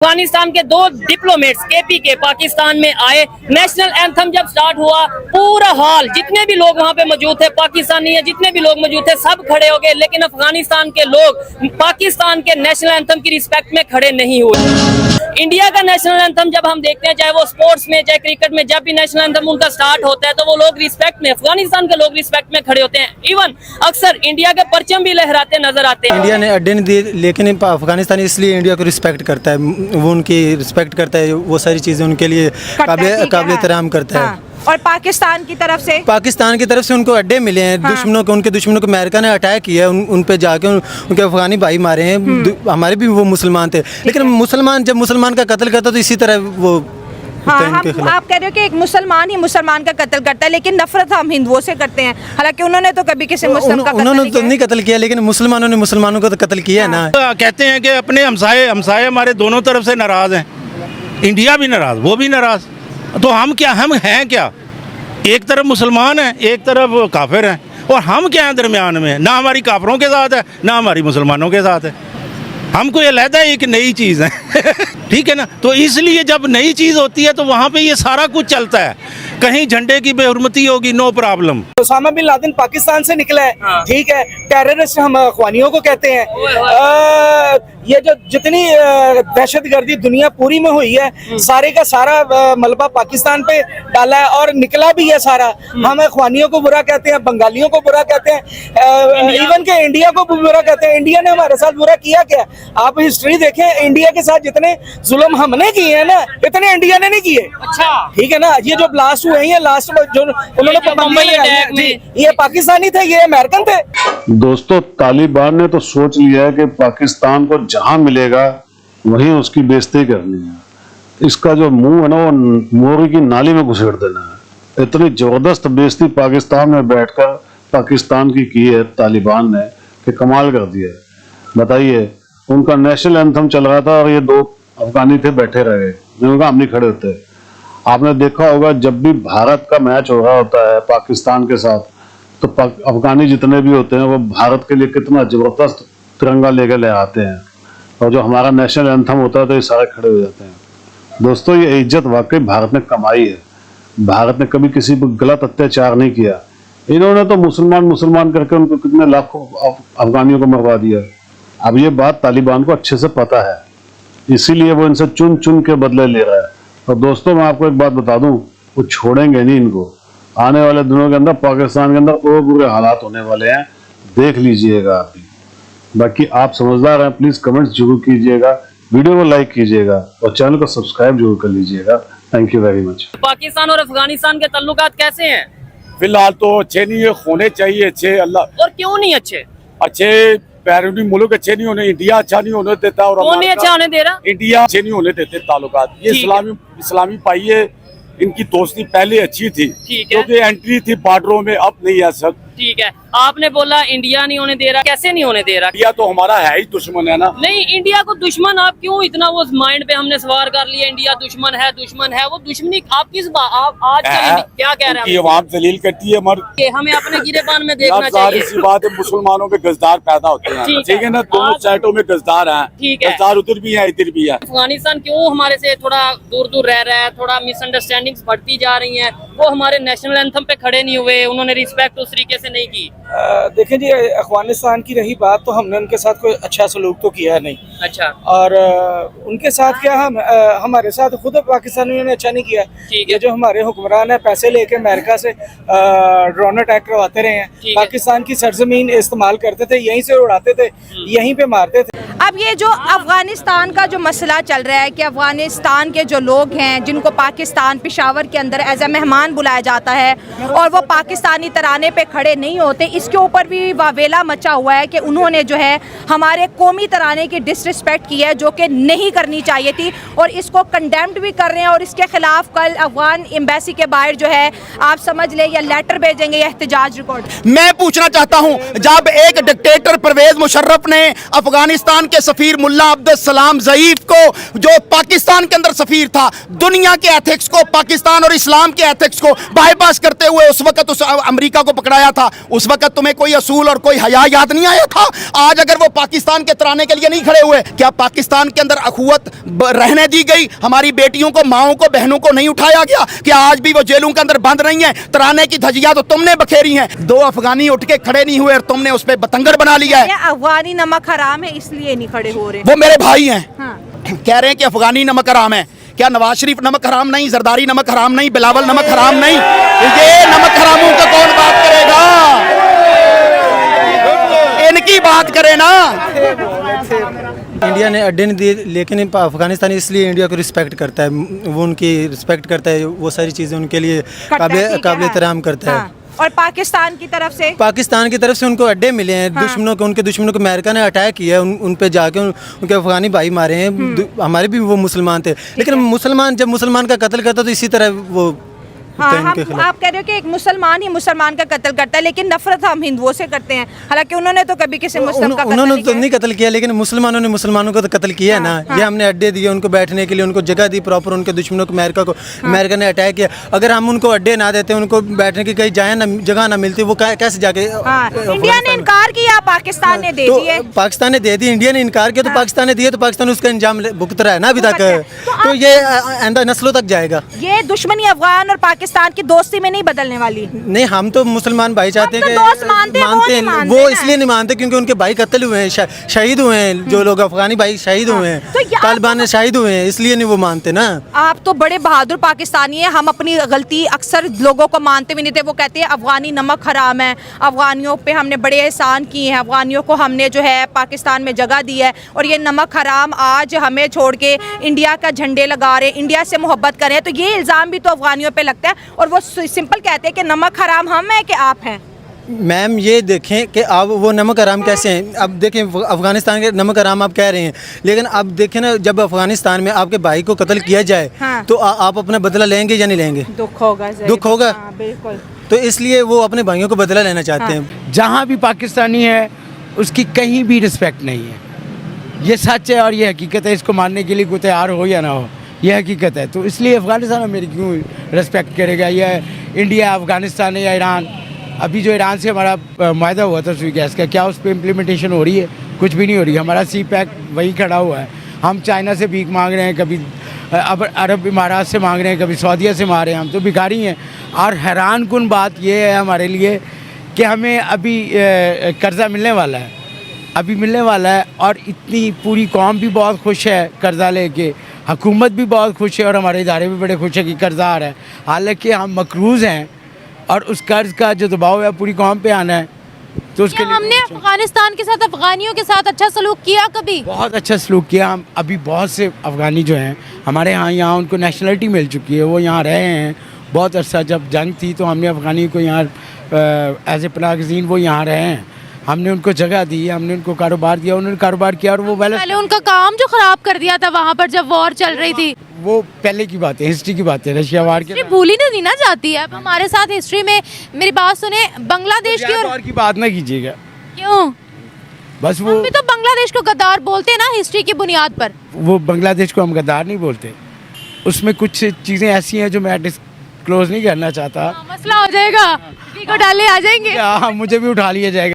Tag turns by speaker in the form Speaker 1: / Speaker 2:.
Speaker 1: अफगानिस्तान के 2 diplomats KPK Pakistan में आए। नेशनल एंथम जब स्टार्ट हुआ, पूरा हॉल, जितने भी लोग वहां पे मौजूद थे, पाकिस्तानी है, जितने भी लोग मौजूद थे, सब खड़े हो गए। लेकिन अफगानिस्तान के लोग पाकिस्तान के नेशनल एंथम की रिस्पेक्ट में खड़े नहीं हुए। इंडिया का नेशनल एंथम जब हम देखते हैं, चाहे वो स्पोर्ट्स में, चाहे क्रिकेट में, जब भी नेशनल एंथम उनका स्टार्ट होता है तो वो लोग रिस्पेक्ट में, अफगानिस्तान के लोग रिस्पेक्ट में खड़े होते हैं। इवन अक्सर इंडिया के परचम भी लहराते नजर आते हैं।
Speaker 2: इंडिया ने अड्डे नहीं दिए, लेकिन अफगानिस्तान इसलिए इंडिया को रिस्पेक्ट करता है, वो उनकी रिस्पेक्ट करता है, वो सारी चीज़ें उनके लिए काबिल एहतराम करता है।
Speaker 3: और पाकिस्तान की तरफ से
Speaker 2: उनको अड्डे मिले हैं। दुश्मनों को, उनके दुश्मनों को अमेरिका ने अटैक किया है, उन पे जाके उनके अफगानी भाई मारे हैं। हमारे भी वो मुसलमान थे, लेकिन मुसलमान जब मुसलमान का कत्ल करता तो इसी तरह वो
Speaker 3: आप कह रहे हो कि एक मुसलमान ही मुसलमान का कत्ल करता है, लेकिन नफरत हम हिंदुओं से करते हैं। हालांकि उन्होंने तो कभी किसी मुस्लिम का
Speaker 2: उन्होंने तो नहीं कत्ल किया, लेकिन मुसलमानों ने मुसलमानों को तो कत्ल किया है ना।
Speaker 4: कहते हैं कि अपने हमसाये हमारे दोनों तरफ से नाराज हैं, इंडिया भी नाराज, वो भी नाराज, तो हम हैं क्या? एक तरफ मुसलमान हैं, एक तरफ काफिर हैं, और हम क्या हैं दरमियान में? ना हमारी काफिरों के साथ है, ना हमारी मुसलमानों के साथ है। हमको ये लगता है कि नई चीज़ है ठीक है ना। तो इसलिए जब नई चीज़ होती है तो वहाँ पे ये सारा कुछ चलता है। कहीं झंडे की बेहुरमती होगी, no problem.
Speaker 5: Osama bin Laden Pakistan से निकला है, ठीक है, टेररिस्ट हम अखवानियों को कहते हैं। ये जो जितनी दहशतगर्दी दुनिया पूरी में हुई है, सारे का सारा मलबा पाकिस्तान पे डाला है और निकला भी है सारा। हम अखवानियों को बुरा कहते हैं, बंगालियों को बुरा कहते हैं, इवन के इंडिया को बुरा कहते हैं। इंडिया ने हमारे साथ बुरा किया क्या? आप हिस्ट्री देखें, इंडिया के साथ जितने जुल्म हमने किए हैं ना, इतने इंडिया ने नहीं किए।
Speaker 1: अच्छा,
Speaker 5: ठीक है ना। ये जो ब्लास्ट हुए हैं, लास्ट में जो उन्होंने
Speaker 1: बम्बई अटैक में,
Speaker 5: ये पाकिस्तानी थे, ये अमेरिकन थे।
Speaker 6: दोस्तों, तालिबान ने तो सोच लिया है कि पाकिस्तान को जहां मिलेगा वहीं उसकी बेइज्जती करनी है। इसका जो मुंह है ना, वो मोरी की नाली में घुसेड़ देना है। इतनी जबरदस्त बेइज्जती पाकिस्तान में बैठकर पाकिस्तान की है तालिबान ने कि कमाल कर दिया है। बताइए, उनका नेशनल एंथम चल रहा था और ये 2 अफगानी थे, बैठे रहे, उनका हम नहीं खड़े होते। आपने देखा होगा, जब भी भारत का मैच हो रहा होता है पाकिस्तान के साथ, तो अफगानी जितने भी होते हैं वो भारत के लिए कितना जबरदस्त तिरंगा लेकर ले आते हैं, और जो हमारा नेशनल एंथम होता है तो ये सारे खड़े हो जाते हैं। दोस्तों, ये इज्जत वाकई भारत ने कमाई है। भारत ने कभी किसी पर गलत अत्याचार नहीं किया। इन्होंने तो मुसलमान करके उनको कितने लाखों अफगानियों को मरवा दिया। अब ये बात तालिबान को अच्छे से पता है, इसीलिए वो इनसे चुन चुन के बदले ले रहा है। और दोस्तों, मैं आपको एक बात बता दूं, वो छोड़ेंगे नहीं इनको। आने वाले दिनों के अंदर पाकिस्तान के अंदर और बुरे हालात होने वाले हैं, देख लीजिएगा आप भी। बाकी आप समझदार हैं, प्लीज कमेंट्स जरूर कीजिएगा, वीडियो को लाइक कीजिएगा और चैनल को सब्सक्राइब जरूर कर लीजिएगा। Thank you very much.
Speaker 1: Pakistan और अफगानिस्तान के ताल्लुकात कैसे हैं?
Speaker 7: फिलहाल तो अच्छे नहीं है, होने चाहिए अच्छे। अल्लाह,
Speaker 1: और क्यों नहीं अच्छे?
Speaker 7: अच्छे बैरूनी मुल्क अच्छे नहीं होने, इंडिया अच्छा नहीं होने देता, और
Speaker 1: कौन नहीं अच्छा होने दे रहा?
Speaker 7: इंडिया अच्छे नहीं होने देते ताल्लुकात। ये इस्लामी पाइये, इनकी दोस्ती पहले अच्छी थी, क्योंकि एंट्री थी बॉर्डरों में, अब नहीं है सर।
Speaker 1: ठीक है, आपने बोला इंडिया नहीं होने दे रहा, कैसे नहीं होने दे रहा?
Speaker 7: इंडिया तो हमारा है ही दुश्मन, है ना।
Speaker 1: नहीं, इंडिया को दुश्मन आप क्यों इतना वो माइंड पे हमने सवार कर लिया? इंडिया दुश्मन है, वो दुश्मनी आप किस बात, आप आज क्या कह रहे हैं?
Speaker 7: अवाम जलील करती है,
Speaker 1: हमें अपने गिरेबान में देखना चाहिए।
Speaker 7: सी बात है, मुसलमानों में गजदार पैदा होते हैं, ठीक है ना। दोनों साइडों में गजदार हैं, गजदार उधर भी है, इधर भी है।
Speaker 1: अफगानिस्तान क्यों हमारे से थोड़ा दूर रह रहा है? थोड़ा मिसअंडरस्टैंडिंग्स बढ़ती जा रही हैं। वो हमारे नेशनल एंथम पे खड़े नहीं हुए, उन्होंने रिस्पेक्ट उस तरीके से नहीं की।
Speaker 5: देखें जी, अफगानिस्तान की रही बात, तो हमने उनके साथ कोई अच्छा सलूक तो किया नहीं।
Speaker 1: अच्छा।
Speaker 5: और उनके साथ क्या, हमारे साथ खुद पाकिस्तानियों ने अच्छा नहीं किया। ये जो हमारे हुक्मरान है, पैसे लेके अमेरिका से ड्रोन अटैक करवाते रहे हैं, पाकिस्तान की सरजमीन इस्तेमाल करते थे, यहीं से उड़ाते थे, यहीं पे मारते थे।
Speaker 3: अब ये जो अफगानिस्तान का जो मसला चल रहा है कि अफगानिस्तान के जो लोग हैं, जिनको पाकिस्तान पेशावर के अंदर एज ए मेहमान बुलाया जाता है और वो पाकिस्तानी तराने पे खड़े नहीं होते, इसके ऊपर भी वावेला मचा हुआ है कि उन्होंने जो है हमारे कौमी तराने की डिसरिस्पेक्ट की है, जो कि नहीं करनी चाहिए थी, और इसको कंडेम्ड भी कर रहे हैं। और इसके खिलाफ कल अफगान एम्बेसी के बाहर जो है, आप समझ ले, या लेटर भेजेंगे या एहतजाज रिकॉर्ड।
Speaker 8: मैं पूछना चाहता हूं, जब एक डिक्टेटर परवेज मुशर्रफ ने अफगानिस्तान के सफीर मुल्ला अब्दुल सलाम ज़ईफ को, जो पाकिस्तान पाकिस्तान के अंदर सफीर था। दुनिया के एथिक्स को, पाकिस्तान और इस्लाम के एथिक्स को बाईपास करते हुए उस वक्त उस अमेरिका को पकड़ाया था। उस वक्त तुम्हें कोई असूल और कोई हया याद नहीं आया था? आज अगर वो पाकिस्तान के तराने के लिए नहीं खड़े हुए, क्या पाकिस्तान के अंदर अखुवत रहने दी गई? हमारी बेटियों को, माओं को, बहनों को नहीं उठाया गया? क्या आज भी वो जेलों के अंदर बंद नहीं है? तराने की धजिया तो तुमने बखेरी हैं। 2 अफगानी उठ के खड़े नहीं हुए और तुमने उस पर बतंगड़ बना लिया है।
Speaker 3: अफगानी नमक हराम है इसलिए नहीं खड़े हो रहे।
Speaker 8: वो मेरे भाई हैं।
Speaker 3: हाँ।
Speaker 8: कह रहे हैं कि अफगानी नमक हराम है। क्या नवाज शरीफ नमक हराम नहीं, जरदारी नमक हराम नहीं, बिलावल नमक हराम नहीं? ये नमक हरामों का कौन बात करेगा? इनकी बात करे ना।
Speaker 2: इंडिया ने अड्डे नहीं दिए, लेकिन अफगानिस्तान इसलिए इंडिया को रिस्पेक्ट करता है, वो उनकी रिस्पेक्ट करता है, वो सारी चीज़ें उनके लिए काबिल एहतराम करता है।
Speaker 3: और पाकिस्तान की तरफ से उनको अड्डे मिले हैं। हाँ।
Speaker 2: दुश्मनों को, उनके दुश्मनों को अमेरिका ने अटैक किया है, उन पे जाके उनके अफगानी भाई मारे हैं। हमारे भी वो मुसलमान थे, लेकिन मुसलमान जब मुसलमान का कत्ल करता तो इसी तरह वो
Speaker 3: हाँ, आप कह रहे हो कि एक मुसलमान ही मुसलमान का कत्ल करता है, लेकिन नफरत हम हिंदुओं से करते हैं। हालांकि उन्होंने तो कभी किसी मुस्लिम का
Speaker 2: उन्होंने तो नहीं कत्ल किया, लेकिन मुसलमानों ने मुसलमानों को तो कत्ल किया है ना। ये हमने अड्डे दिए उनको बैठने के लिए, उनको जगह दी प्रॉपर। उनके दुश्मनों को, अमेरिका ने अटैक किया। अगर हम उनको अड्डे ना देते, उनको बैठने की कहीं जाए ना, जगह ना मिलती, वो कैसे जाके
Speaker 3: इंडिया ने इनकार किया, पाकिस्तान ने दे दिए।
Speaker 2: पाकिस्तान ने दे दी, इंडिया ने इनकार किया तो पाकिस्तान ने दिए, तो पाकिस्तान उसका इंजाम भुगत रहा है ना अभी तक। तो ये आइंदा नस्लों तक जाएगा।
Speaker 3: ये दुश्मनी अफगान और पाकिस्तान की दोस्ती नहीं बदलने वाली।
Speaker 2: नहीं, हम तो मुसलमान भाई चाहते हैं
Speaker 3: कि मानते हैं।
Speaker 2: वो इसलिए नहीं मानते क्योंकि उनके भाई कत्ल हुए हैं, शहीद हुए हैं। जो लोग अफगानी भाई शहीद हुए हैं, तालिबान ने शहीद हुए हैं, इसलिए नहीं वो मानते ना।
Speaker 3: आप तो बड़े बहादुर पाकिस्तानी हैं। हम अपनी गलती अक्सर लोगों को मानते भी नहीं थे। वो कहते हैं अफगानी नमक हराम है, अफगानियों पे हमने बड़े एहसान किए हैं, अफगानियों को हमने जो है पाकिस्तान में जगह दी है, और ये नमक हराम आज हमें छोड़ के इंडिया का झंडे लगा रहे, इंडिया से मोहब्बत करें। तो ये इल्ज़ाम भी तो अफगानियों पे लगता है, और वो सिंपल कहते हैं कि नमक हराम हम है कि आप हैं।
Speaker 2: मैम ये देखें कि अब वो नमक हराम कैसे हैं। अब देखें, अफगानिस्तान के नमक हराम आप कह रहे हैं, लेकिन अब देखें ना, जब अफगानिस्तान में आपके भाई को कत्ल किया जाए तो आप अपना बदला लेंगे या नहीं लेंगे?
Speaker 3: दुख होगा,
Speaker 2: दुख होगा।
Speaker 3: बिल्कुल।
Speaker 2: तो इसलिए वो अपने भाइयों को बदला लेना चाहते हैं।
Speaker 9: जहाँ भी पाकिस्तानी है उसकी कहीं भी रिस्पेक्ट नहीं है। ये सच है और ये हकीकत है। इसको मानने के लिए कोई तैयार हो या ना हो, ये हकीकत है। तो इसलिए अफगानिस्तान अमेरिका क्यों रिस्पेक्ट करेगा? या इंडिया, अफगानिस्तान या ईरान? अभी जो ईरान से हमारा मुआहदा हुआ था सुई गैस का, क्या उस पर इम्प्लीमेंटेशन हो रही है? कुछ भी नहीं हो रही। हमारा सी पैक वही खड़ा हुआ है। हम चाइना से भीख मांग रहे हैं, कभी अरब इमारात से मांग रहे हैं, कभी सऊदीया से मांग रहे हैं। हम तो भिखारी हैं। और हैरान कुन बात यह है हमारे लिए कि हमें अभी कर्ज़ा मिलने वाला है, अभी मिलने वाला है। और इतनी पूरी कौम भी बहुत खुश है कर्ज़ा लेके, हुकूमत भी बहुत खुश है, और हमारे इदारे भी बड़े खुश है कि कर्ज़ा आ रहा है। हालांकि हम मकरूज़ हैं और उस कर्ज़ का जो दबाव है पूरी कौम पे आना है। तो उसके लिए
Speaker 10: हमने अफगानिस्तान के साथ, अफगानियों के साथ अच्छा सलूक किया कभी?
Speaker 9: बहुत अच्छा सलूक किया। हम अभी बहुत से अफगानी जो हैं हमारे यहाँ उनको नेशनलिटी मिल चुकी है, वो यहाँ रहे हैं बहुत अर्सा। जब जंग थी तो हमने अफगानी को यहाँ एज ए पनागज़ीन वो यहाँ रहे हैं। हमने उनको जगह दी, हमने उनको कारोबार दिया, उन्होंने कारोबार किया। और वो
Speaker 10: पहले उनका काम जो खराब कर दिया था वहाँ पर जब वॉर चल रही थी,
Speaker 9: वो पहले की बात है, हिस्ट्री की बात है। रशिया वार की
Speaker 10: भूली नहीं ना जाती है। अब हमारे साथ हिस्ट्री में, मेरी बात सुने, बांग्लादेश की
Speaker 9: और की बात ना कीजिएगा।
Speaker 10: क्यों?
Speaker 9: बस वो
Speaker 10: हम भी तो बांग्लादेश को गद्दार बोलते हैं ना हिस्ट्री की बुनियाद पर।
Speaker 9: वो बांग्लादेश को हम गद्दार नहीं बोलते। उसमें कुछ चीज़ें ऐसी हैं जो मैं डिस्क्लोज नहीं करना चाहता।
Speaker 10: मसला हो जाएगा, को डाले आ जाएंगे।
Speaker 9: हाँ, मुझे भी उठा लिया जाएगा।